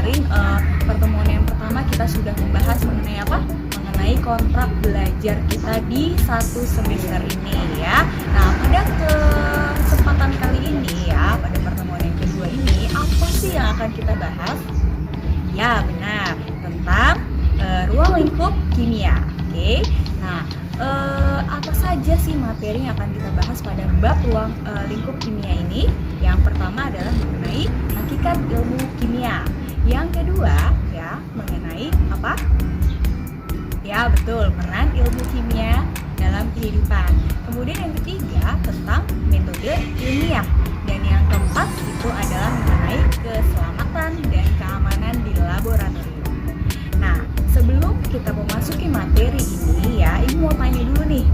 kemarin pertemuan yang pertama kita sudah membahas mengenai apa? Mengenai kontrak belajar kita di satu semester ini ya. Nah, pada kesempatan kali ini ya, pada pertemuan yang kedua ini, apa sih yang akan kita bahas? Ya, benar, tentang ruang lingkup kimia. Oke. Nah, apa saja sih materi yang akan kita bahas pada bab ruang lingkup kimia ini? Yang pertama adalah mengenai hakikat ilmu kimia. Yang kedua ya mengenai apa? Ya betul, peran ilmu kimia dalam kehidupan. Kemudian yang ketiga tentang metode ilmiah. Dan yang keempat itu adalah mengenai keselamatan dan keamanan di laboratorium. Nah, sebelum kita memasuki materi ini ya, Ibu mau tanya dulu nih,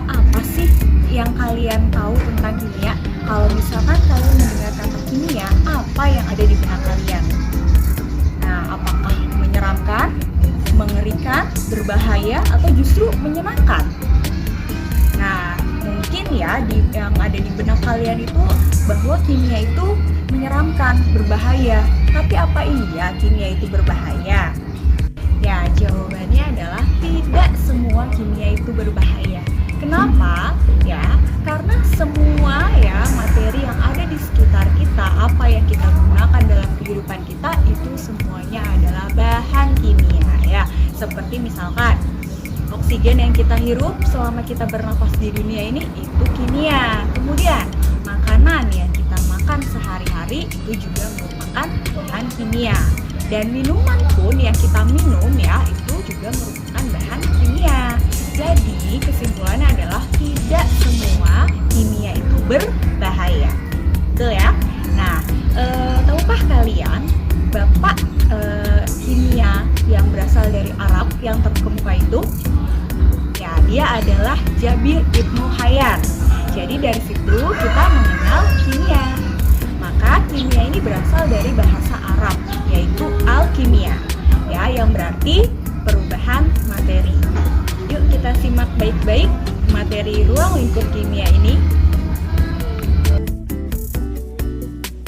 apa sih yang kalian tahu tentang kimia? Kalau misalkan kalian mendengar kata kimia, apa yang ada di benak kalian? Nah, apakah menyeramkan, mengerikan, berbahaya, atau justru menyenangkan? Nah, mungkin ya yang ada di benak kalian itu bahwa kimia itu menyeramkan, berbahaya. Tapi apa iya kimia itu berbahaya? Ya, jawabannya adalah tidak semua kimia itu berbahaya. Kenapa? Ya, karena semua ya materi yang ada di sekitar kita, apa yang kita gunakan dalam kehidupan kita itu semuanya adalah bahan kimia ya. Seperti misalkan oksigen yang kita hirup selama kita bernafas di dunia ini itu kimia. Kemudian makanan yang kita makan sehari-hari itu juga merupakan bahan kimia. Dan minuman pun yang kita minum ya itu juga merupakan bahan kimia. Jadi kesimpulannya adalah tidak semua kimia itu berbahaya. Betul ya? Nah, tahukah kalian bapak kimia yang berasal dari Arab yang terkemuka itu? Ya, dia adalah Jabir Ibnu Hayyan. Jadi dari situ kita mengenal kimia. Maka kimia ini berasal dari bahasa Arab, yaitu alkimia, ya, yang berarti perubahan materi. Yuk kita simak baik-baik materi ruang lingkup kimia ini.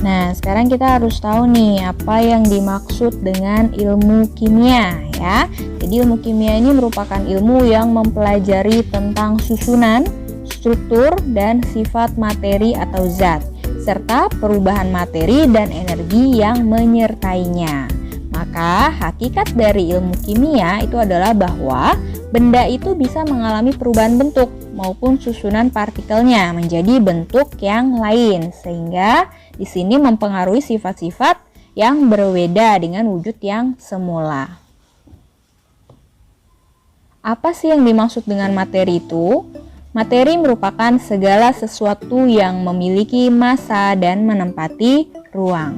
Nah, sekarang kita harus tahu nih apa yang dimaksud dengan ilmu kimia ya. Jadi ilmu kimia ini merupakan ilmu yang mempelajari tentang susunan, struktur, dan sifat materi atau zat, serta perubahan materi dan energi yang menyertainya. Maka hakikat dari ilmu kimia itu adalah bahwa benda itu bisa mengalami perubahan bentuk maupun susunan partikelnya menjadi bentuk yang lain, sehingga di sini mempengaruhi sifat-sifat yang berbeda dengan wujud yang semula. Apa sih yang dimaksud dengan materi itu? Materi merupakan segala sesuatu yang memiliki massa dan menempati ruang.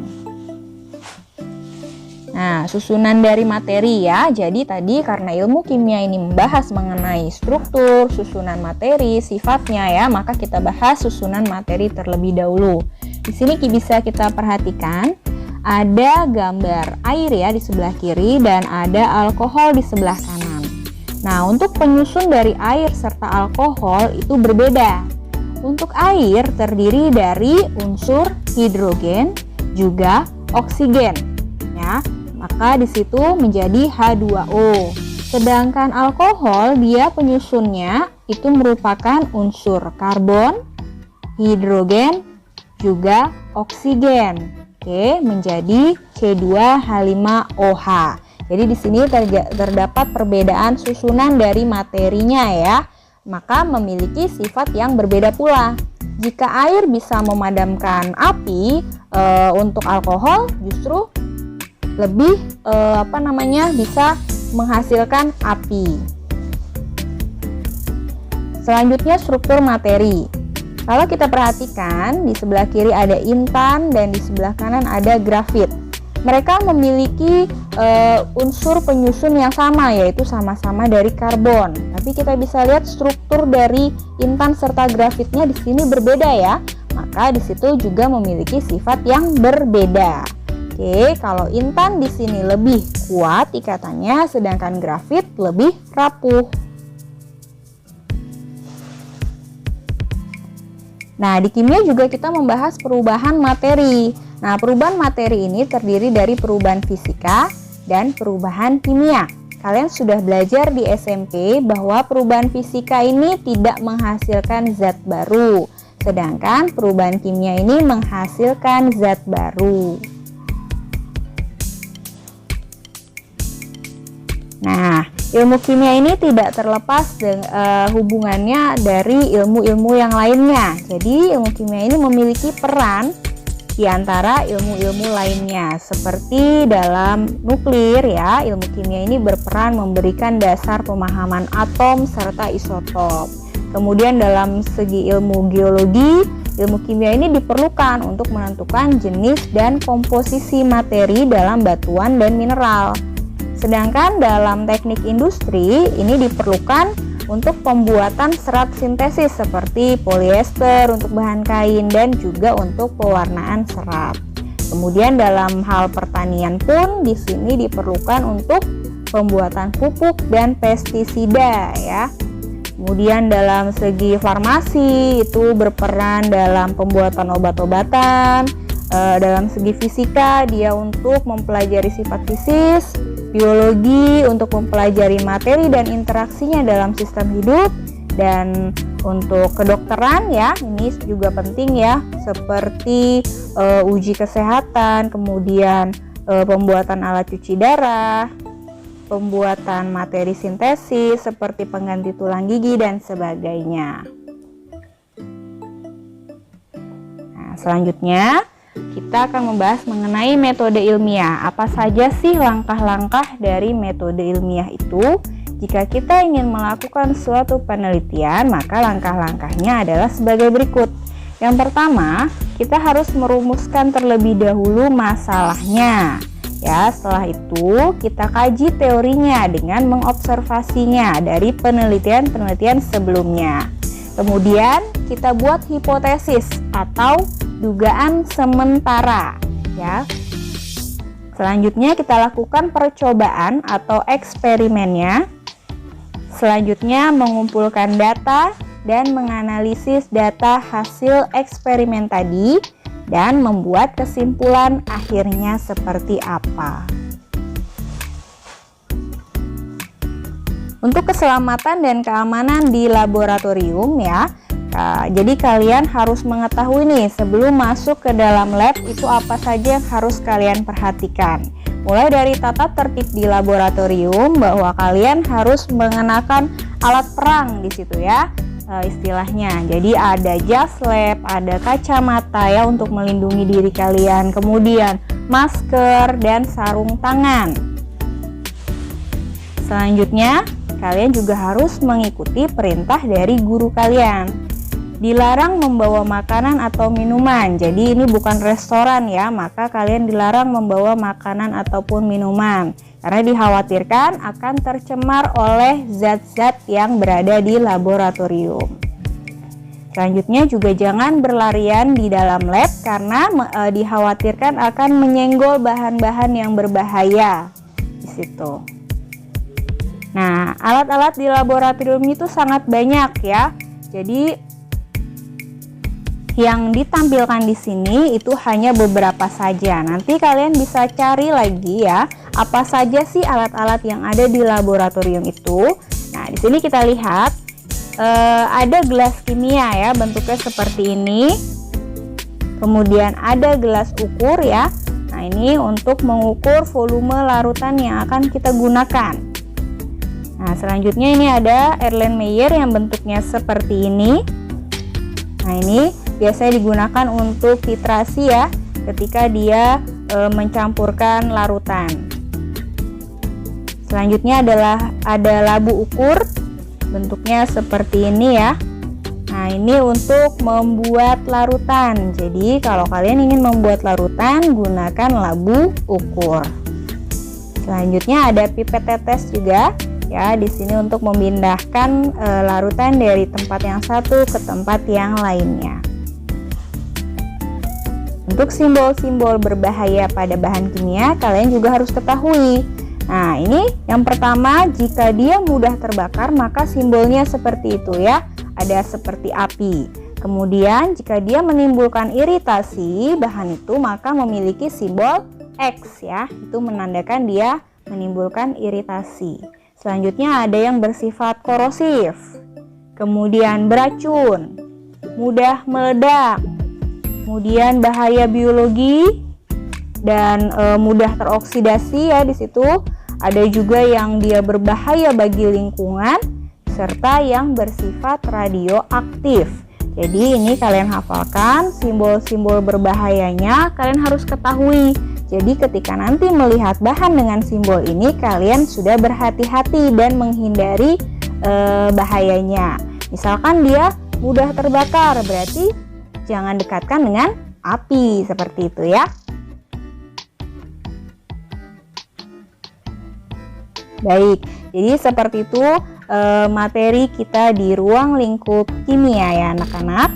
Nah, susunan dari materi ya. Jadi tadi karena ilmu kimia ini membahas mengenai struktur, susunan materi, sifatnya ya, maka kita bahas susunan materi terlebih dahulu. Di sini bisa kita perhatikan ada gambar air ya di sebelah kiri dan ada alkohol di sebelah kanan. Nah, untuk penyusun dari air serta alkohol itu berbeda. Untuk air terdiri dari unsur hidrogen juga oksigen ya. Maka di situ menjadi H2O. Sedangkan alkohol dia penyusunnya itu merupakan unsur karbon, hidrogen, juga oksigen. Oke, menjadi C2H5OH. Jadi di sini terdapat perbedaan susunan dari materinya ya. Maka memiliki sifat yang berbeda pula. Jika air bisa memadamkan api, untuk alkohol justru lebih bisa menghasilkan api. Selanjutnya struktur materi. Kalau kita perhatikan di sebelah kiri ada intan dan di sebelah kanan ada grafit. Mereka memiliki unsur penyusun yang sama, yaitu sama-sama dari karbon. Tapi kita bisa lihat struktur dari intan serta grafitnya di sini berbeda ya. Maka di situ juga memiliki sifat yang berbeda. Oke, kalau intan di sini lebih kuat ikatannya, sedangkan grafit lebih rapuh. Nah, di kimia juga kita membahas perubahan materi. Nah, perubahan materi ini terdiri dari perubahan fisika dan perubahan kimia. Kalian sudah belajar di SMP bahwa perubahan fisika ini tidak menghasilkan zat baru, sedangkan perubahan kimia ini menghasilkan zat baru. Nah, ilmu kimia ini tidak terlepas hubungannya dari ilmu-ilmu yang lainnya. Jadi, ilmu kimia ini memiliki peran di antara ilmu-ilmu lainnya. Seperti dalam nuklir ya, ilmu kimia ini berperan memberikan dasar pemahaman atom serta isotop. Kemudian dalam segi ilmu geologi, ilmu kimia ini diperlukan untuk menentukan jenis dan komposisi materi dalam batuan dan mineral. Sedangkan dalam teknik industri ini diperlukan untuk pembuatan serat sintesis seperti polyester untuk bahan kain dan juga untuk pewarnaan serat. Kemudian dalam hal pertanian pun di sini diperlukan untuk pembuatan pupuk dan pestisida ya. Kemudian dalam segi farmasi itu berperan dalam pembuatan obat-obatan. Dalam segi fisika dia untuk mempelajari sifat fisis, biologi untuk mempelajari materi dan interaksinya dalam sistem hidup, dan untuk kedokteran ya ini juga penting ya, seperti uji kesehatan, kemudian pembuatan alat cuci darah, pembuatan materi sintesis seperti pengganti tulang gigi dan sebagainya. Nah, selanjutnya kita akan membahas mengenai metode ilmiah. Apa saja sih langkah-langkah dari metode ilmiah itu? Jika kita ingin melakukan suatu penelitian, maka langkah-langkahnya adalah sebagai berikut. Yang pertama, kita harus merumuskan terlebih dahulu masalahnya. Ya, setelah itu kita kaji teorinya dengan mengobservasinya dari penelitian-penelitian sebelumnya. Kemudian kita buat hipotesis atau dugaan sementara ya. Selanjutnya kita lakukan percobaan atau eksperimennya. Selanjutnya mengumpulkan data dan menganalisis data hasil eksperimen tadi dan membuat kesimpulan akhirnya seperti apa. Untuk keselamatan dan keamanan di laboratorium ya, jadi kalian harus mengetahui nih sebelum masuk ke dalam lab itu apa saja yang harus kalian perhatikan. Mulai dari tata tertib di laboratorium, bahwa kalian harus mengenakan alat perang di situ ya, istilahnya. Jadi ada jas lab, ada kacamata ya untuk melindungi diri kalian, kemudian masker dan sarung tangan. Selanjutnya, kalian juga harus mengikuti perintah dari guru kalian. Dilarang membawa makanan atau minuman. Jadi ini bukan restoran ya, maka kalian dilarang membawa makanan ataupun minuman karena dikhawatirkan akan tercemar oleh zat-zat yang berada di laboratorium. Selanjutnya juga jangan berlarian di dalam lab karena dikhawatirkan akan menyenggol bahan-bahan yang berbahaya di situ. Nah, alat-alat di laboratorium itu sangat banyak ya. Jadi yang ditampilkan di sini itu hanya beberapa saja. Nanti kalian bisa cari lagi ya, apa saja sih alat-alat yang ada di laboratorium itu. Nah, di sini kita lihat ada gelas kimia ya, bentuknya seperti ini. Kemudian ada gelas ukur ya. Nah, ini untuk mengukur volume larutan yang akan kita gunakan. Nah, selanjutnya ini ada Erlenmeyer yang bentuknya seperti ini. Nah, ini biasanya digunakan untuk titrasi ya, ketika dia mencampurkan larutan. Selanjutnya adalah ada labu ukur, bentuknya seperti ini ya. Nah, ini untuk membuat larutan. Jadi kalau kalian ingin membuat larutan, gunakan labu ukur. Selanjutnya ada pipet tetes juga. Ya, di sini untuk memindahkan larutan dari tempat yang satu ke tempat yang lainnya. Untuk simbol-simbol berbahaya pada bahan kimia, kalian juga harus ketahui. Nah, ini yang pertama, jika dia mudah terbakar, maka simbolnya seperti itu ya. Ada seperti api. Kemudian jika dia menimbulkan iritasi bahan itu maka memiliki simbol X ya. Itu menandakan dia menimbulkan iritasi. Selanjutnya ada yang bersifat korosif. Kemudian beracun, mudah meledak. Kemudian bahaya biologi dan mudah teroksidasi ya di situ. Ada juga yang dia berbahaya bagi lingkungan serta yang bersifat radioaktif. Jadi ini kalian hafalkan simbol-simbol berbahayanya, kalian harus ketahui. Jadi ketika nanti melihat bahan dengan simbol ini kalian sudah berhati-hati dan menghindari bahayanya. Misalkan dia mudah terbakar, berarti jangan dekatkan dengan api seperti itu ya. Baik, jadi seperti itu materi kita di ruang lingkup kimia ya anak-anak.